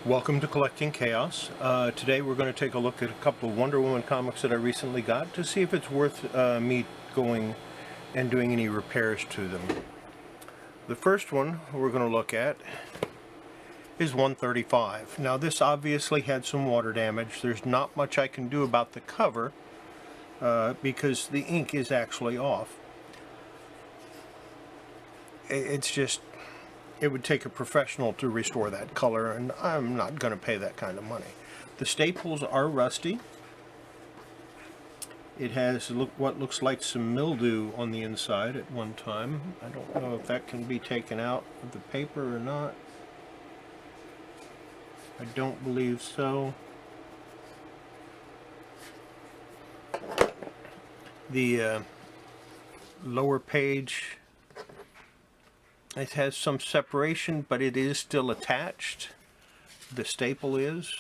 Welcome to Collecting Chaos. Today we're going to take a look at a couple of Wonder Woman comics that I recently got to see if it's worth me going and doing any repairs to them. The first one we're going to look at is 135. Now this obviously had some water damage. There's not much I can do about the cover because the ink is actually off. It would take a professional to restore that color, and I'm not going to pay that kind of money. The staples are rusty. It has what looks like some mildew on the inside at one time. I don't know if that can be taken out of the paper or not. I don't believe so. The lower page, it has some separation, but it is still attached. The staple is.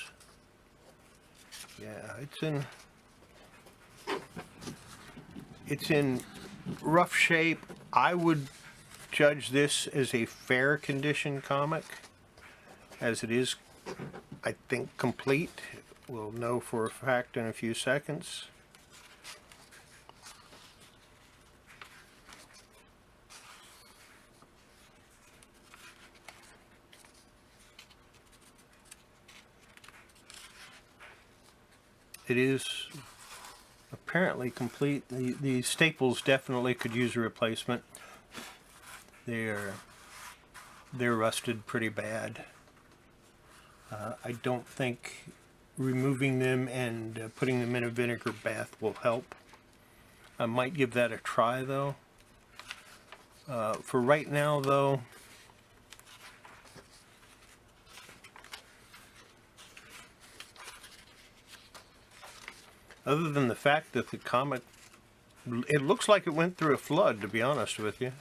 Yeah, it's in rough shape. I would judge this as a fair condition comic, as it is, I think, complete. We'll know for a fact in a few seconds. It is apparently complete. The staples definitely could use a replacement. They're rusted pretty bad. I don't think removing them and putting them in a vinegar bath will help. I might give that a try though. For right now though, other than the fact that the comic, it looks like it went through a flood, to be honest with you,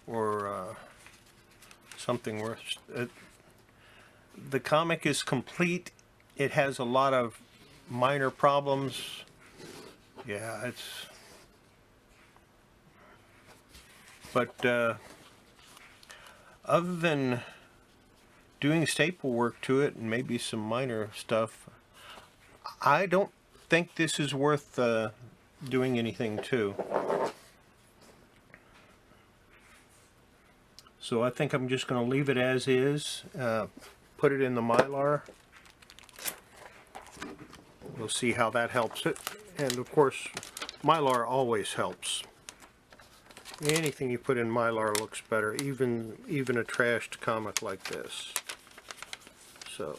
or something worse. The comic is complete. It has a lot of minor problems. Yeah, but other than doing staple work to it and maybe some minor stuff, I don't think this is worth doing anything to. So I think I'm just going to leave it as is, put it in the Mylar. We'll see how that helps it. And of course, Mylar always helps. Anything you put in Mylar looks better, even a trashed comic like this. So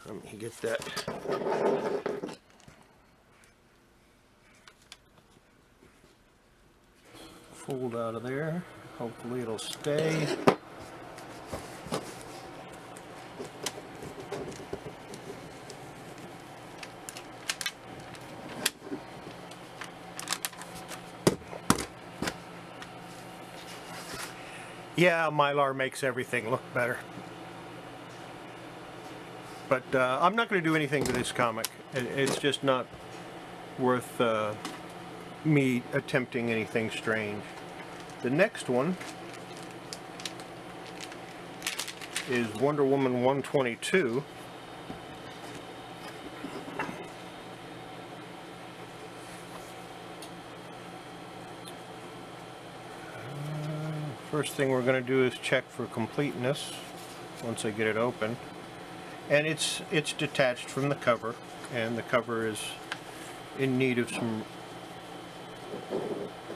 let me get that. Fold out of there. Hopefully it'll stay. Yeah, Mylar makes everything look better. But I'm not going to do anything to this comic. It's just not worth me attempting anything strange. The next one is Wonder Woman 122. First thing we're going to do is check for completeness once I get it open. And it's detached from the cover, and the cover is in need of some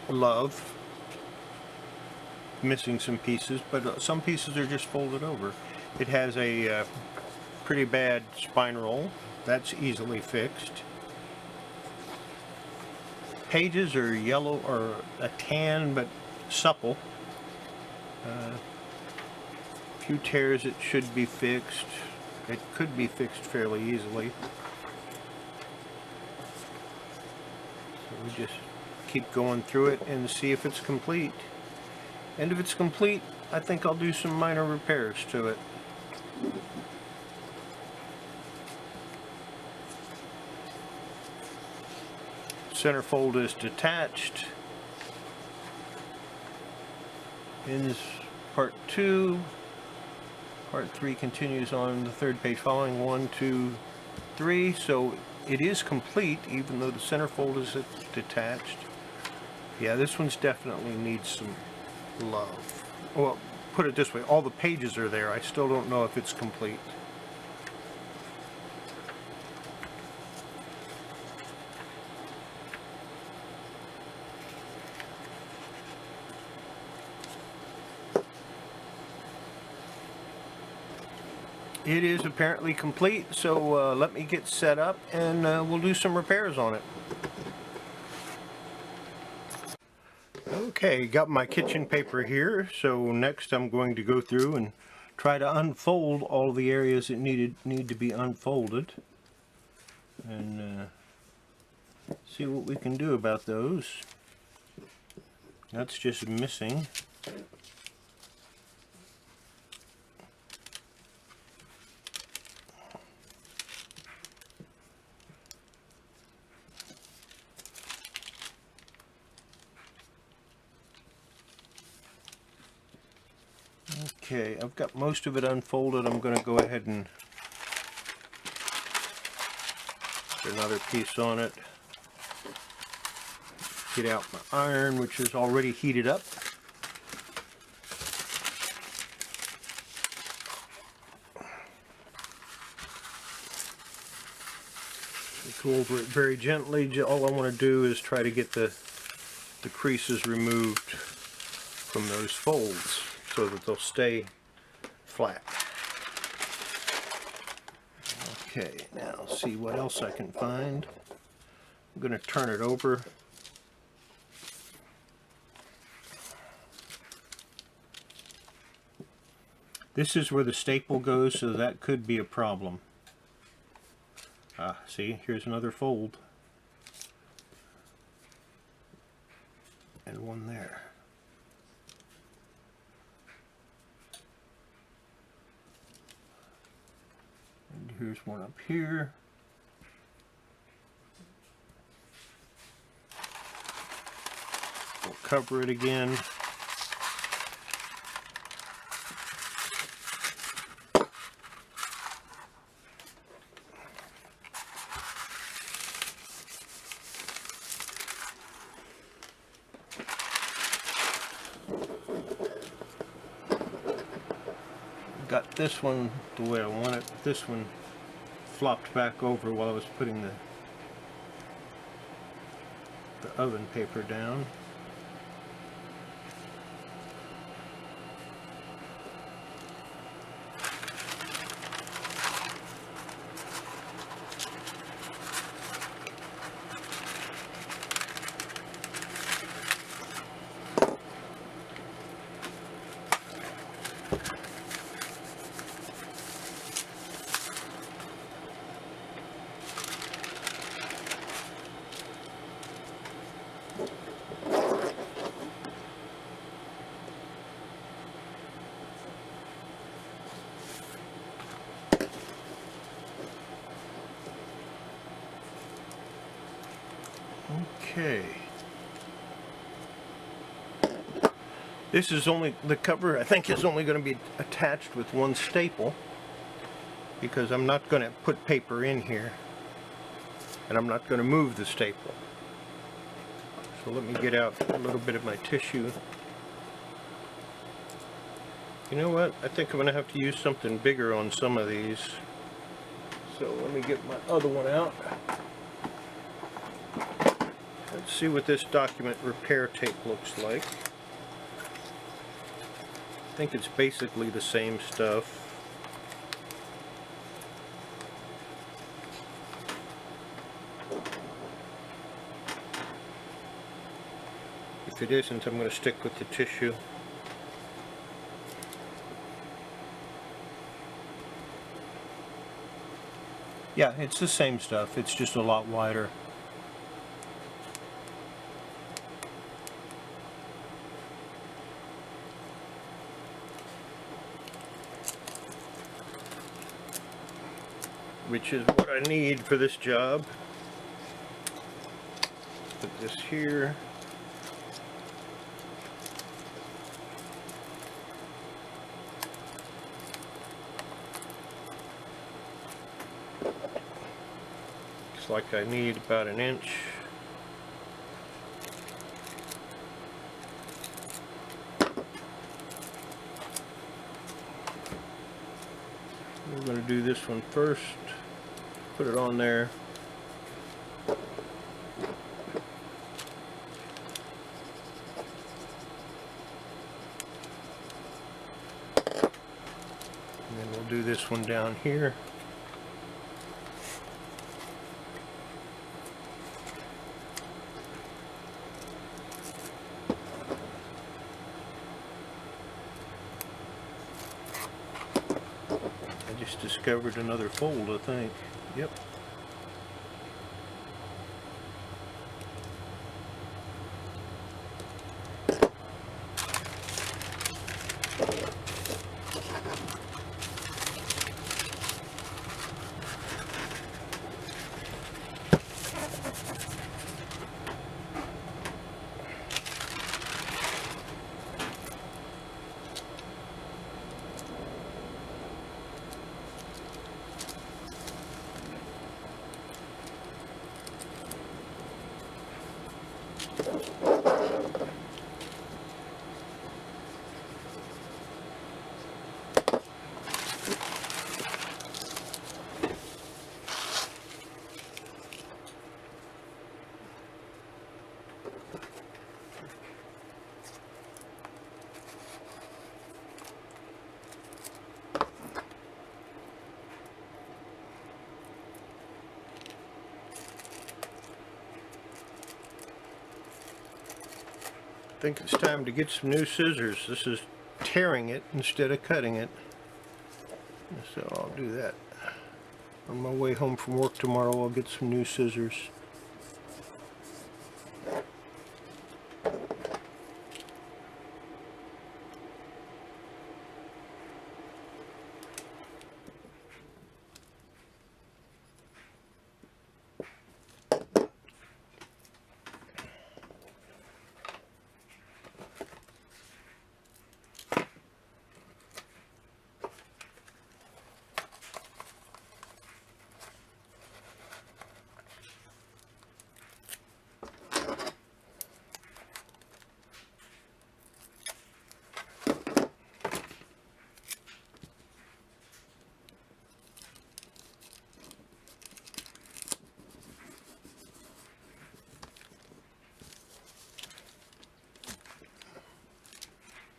love. Missing some pieces, but some pieces are just folded over. It has a pretty bad spine roll. That's easily fixed. Pages are yellow or a tan but supple. A few tears it should be fixed. It could be fixed fairly easily. So we just keep going through it and see if it's complete. And if it's complete, I think I'll do some minor repairs to it. Centerfold is detached. Ends part 2. Part 3 continues on the third page following 1, 2, 3. So it is complete, even though the centerfold is detached. Yeah, this one's definitely needs some love. Well, put it this way, all the pages are there. I still don't know if it's complete. It is apparently complete, so let me get set up and we'll do some repairs on it. Okay, got my kitchen paper here, so next I'm going to go through and try to unfold all the areas that need to be unfolded and see what we can do about those. That's just missing. Okay, I've got most of it unfolded. I'm going to go ahead and put another piece on it. Get out my iron, which is already heated up. Go over it very gently. All I want to do is try to get the creases removed from those folds so that they'll stay flat. Okay, now see what else I can find. I'm going to turn it over. This is where the staple goes, so that could be a problem. See, here's another fold. And one there. And here's one up here. We'll cover it again. Got this one the way I want it. This one flopped back over while I was putting the oven paper down. Okay. This is only, the cover I think is only going to be attached with one staple because I'm not going to put paper in here and I'm not going to move the staple. So let me get out a little bit of my tissue. You know what? I think I'm going to have to use something bigger on some of these. So let me get my other one out. Let's see what this document repair tape looks like. I think it's basically the same stuff. If it isn't, I'm going to stick with the tissue. Yeah, it's the same stuff. It's just a lot wider. Which is what I need for this job. Put this here. Looks like I need about 1 inch. We're going to do this one first. Put it on there. And then we'll do this one down here. I just discovered another fold, I think. Yep. I think it's time to get some new scissors. This is tearing it instead of cutting it. So I'll do that. On my way home from work tomorrow, I'll get some new scissors.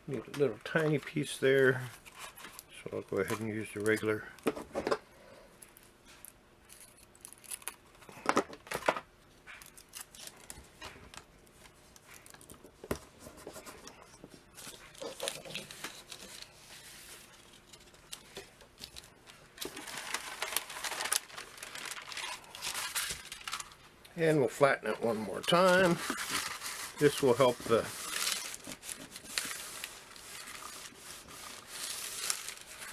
Need a little tiny piece there, so I'll go ahead and use the regular. And we'll flatten it one more time. This will help the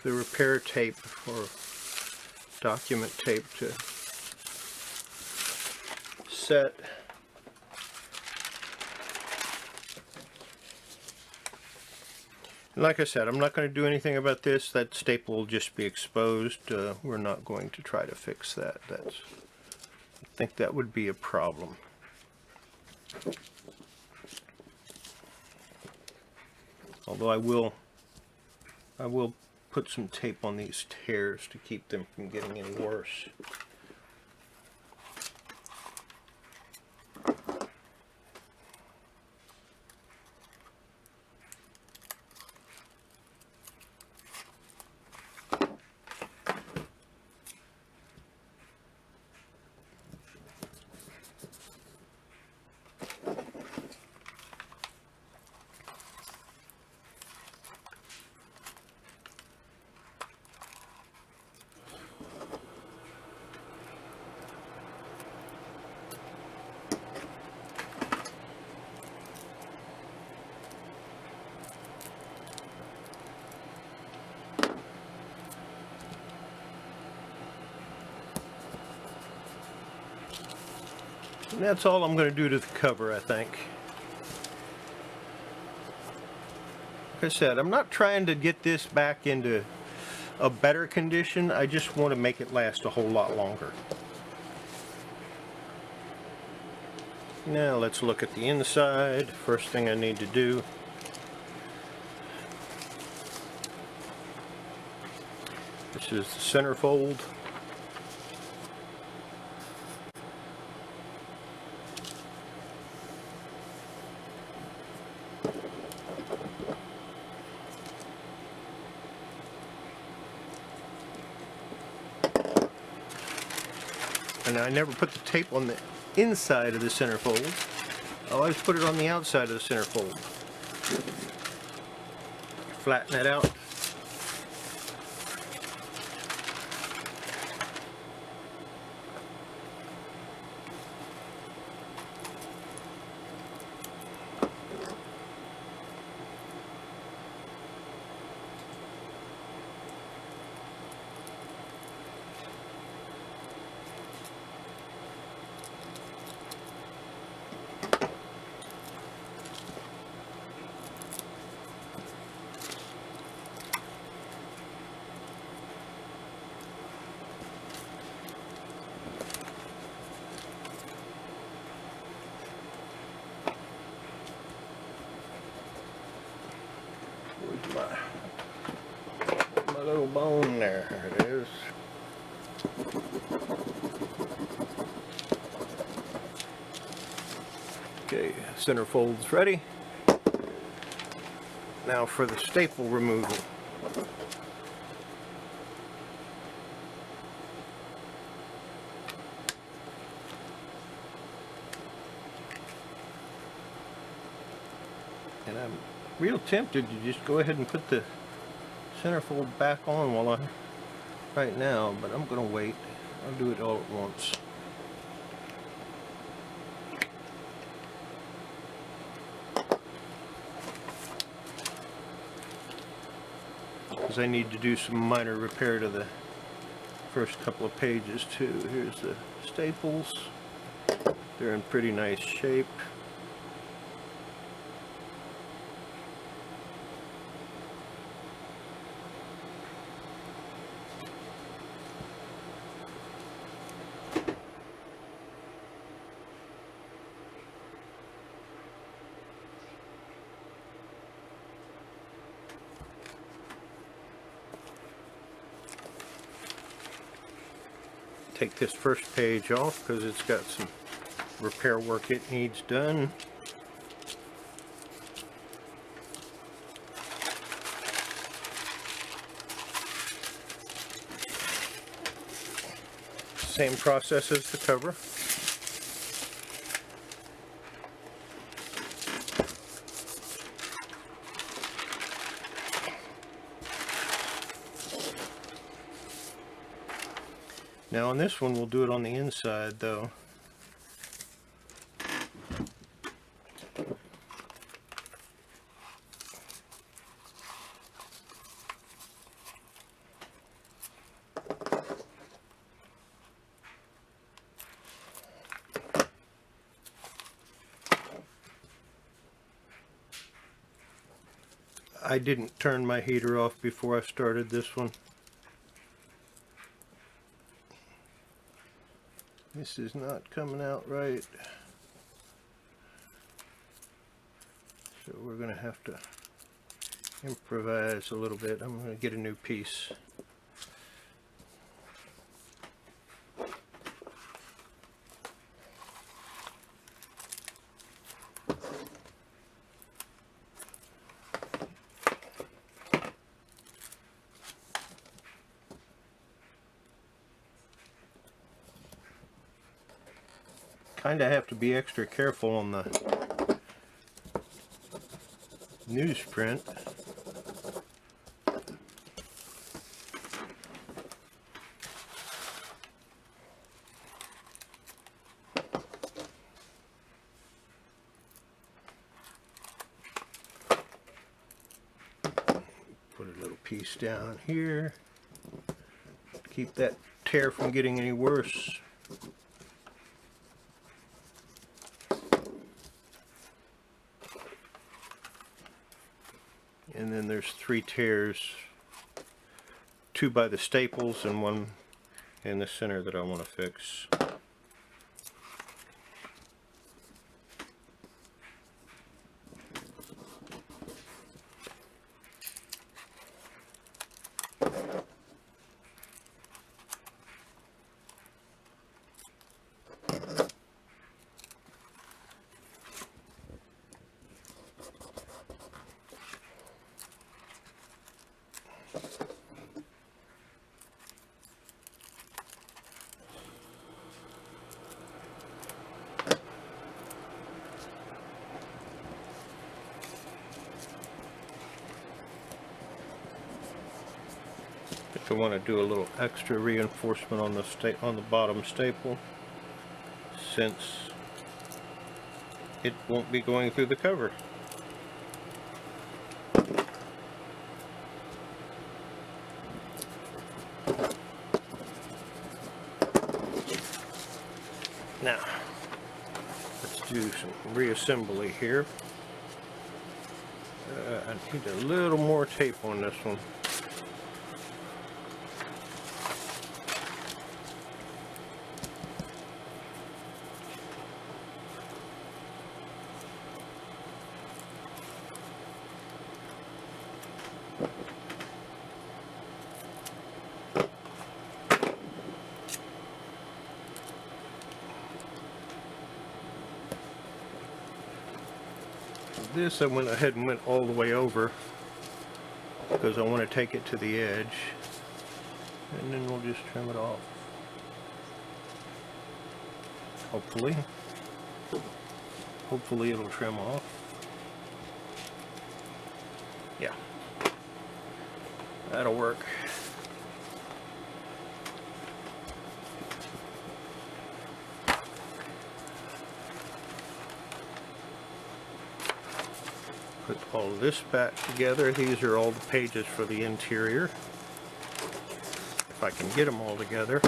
repair tape or document tape to set. And like I said, I'm not going to do anything about this. That staple will just be exposed. We're not going to try to fix that. I think that would be a problem. Although I will put some tape on these tears to keep them from getting any worse. And that's all I'm going to do to the cover, I think. Like I said, I'm not trying to get this back into a better condition. I just want to make it last a whole lot longer. Now let's look at the inside. First thing I need to do, this is the centerfold. And I never put the tape on the inside of the centerfold. I always put it on the outside of the centerfold. Flatten it out. My little bone there. There it is. Okay, centerfold's ready. Now for the staple removal. And I'm real tempted to just go ahead and put the centerfold back on right now, but I'm gonna wait. I'll do it all at once. Because I need to do some minor repair to the first couple of pages too. Here's the staples. They're in pretty nice shape. Take this first page off because it's got some repair work it needs done. Same process as the cover. Now on this one we'll do it on the inside though. I didn't turn my heater off before I started this one. This is not coming out right. So we're going to have to improvise a little bit. I'm going to get a new piece. Kind of have to be extra careful on the newsprint. Put a little piece down here. Keep that tear from getting any worse. And then there's 3 tears two by the staples and one in the center that I want to fix. If I want to do a little extra reinforcement on the bottom staple, since it won't be going through the cover. Now, let's do some reassembly here. I need a little more tape on this one. This I went ahead and went all the way over because I want to take it to the edge, and then we'll just trim it off. Hopefully it'll trim off. Yeah, that'll work. Put all this back together. These are all the pages for the interior, if I can get them all together.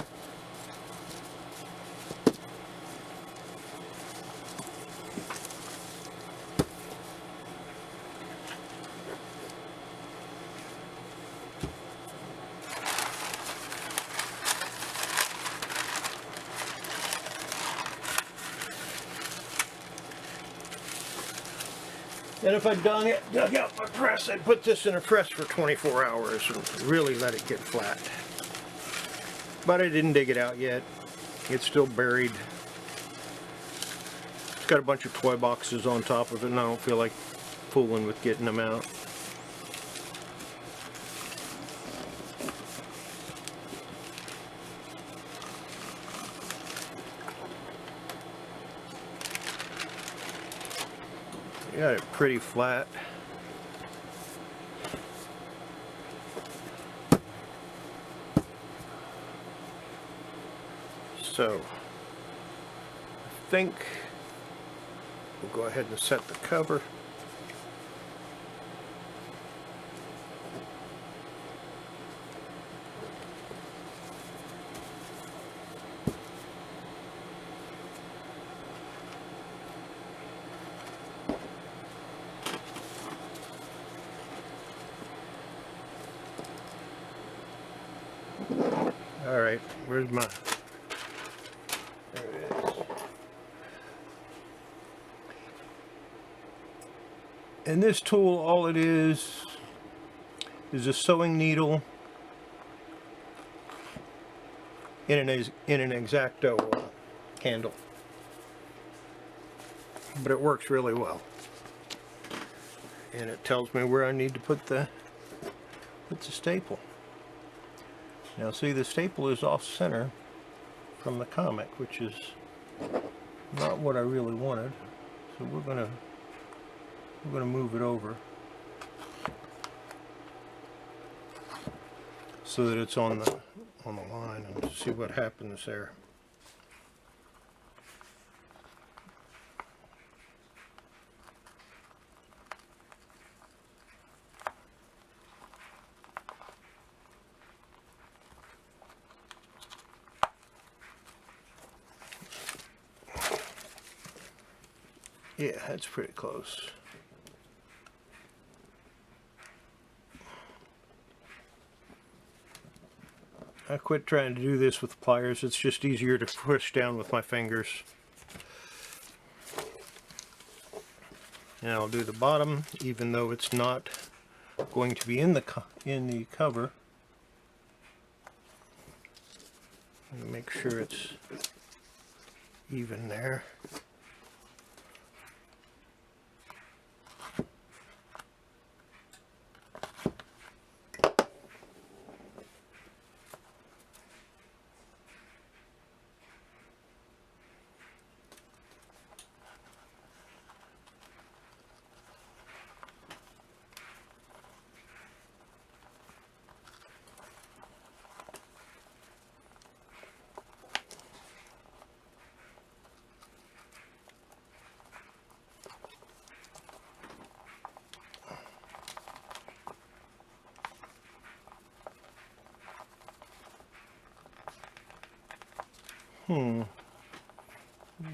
And if I dug out my press, I'd put this in a press for 24 hours and really let it get flat. But I didn't dig it out yet. It's still buried. It's got a bunch of toy boxes on top of it, and I don't feel like fooling with getting them out. Got it pretty flat. So I think we'll go ahead and set the cover. All right, where's my... There it is. And this tool, all it is a sewing needle in an X-Acto handle. But it works really well. And it tells me where I need to put the staple. Now see, the staple is off center from the comic, which is not what I really wanted. So we're gonna move it over so that it's on the line, and see what happens there. Yeah, that's pretty close. I quit trying to do this with pliers. It's just easier to push down with my fingers. And I'll do the bottom, even though it's not going to be in the cover. And make sure it's even there.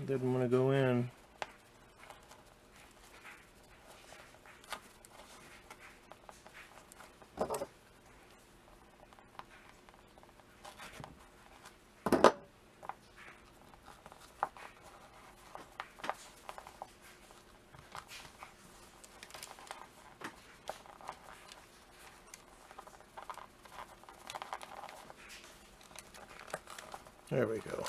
Didn't want to go in. There we go.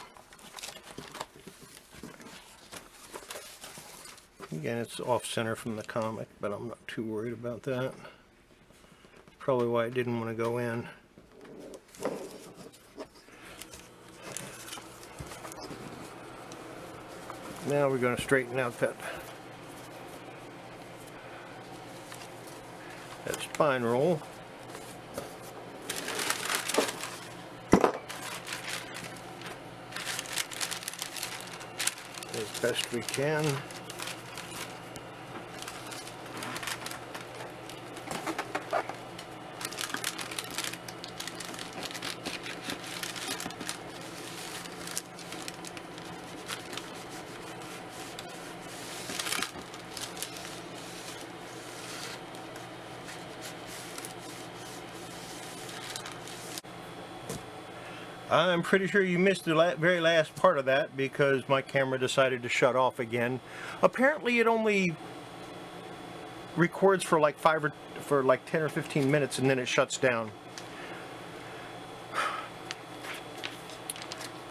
Again, it's off center from the comic, but I'm not too worried about that. Probably why I didn't want to go in. Now we're going to straighten out that spine roll. As best we can. I'm pretty sure you missed the very last part of that because my camera decided to shut off again. Apparently it only records for like 10 or 15 minutes and then it shuts down.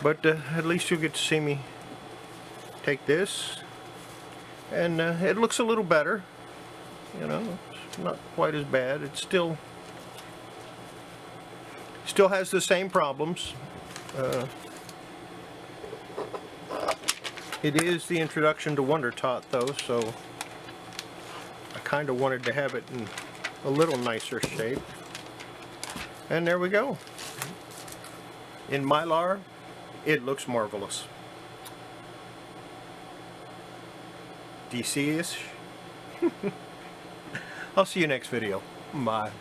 But at least you'll get to see me take this, and it looks a little better. You know, it's not quite as bad. It still has the same problems. It is the introduction to Wonder Tot though, so I kind of wanted to have it in a little nicer shape. And there we go. In Mylar, it looks marvelous. DC-ish. I'll see you next video. Bye.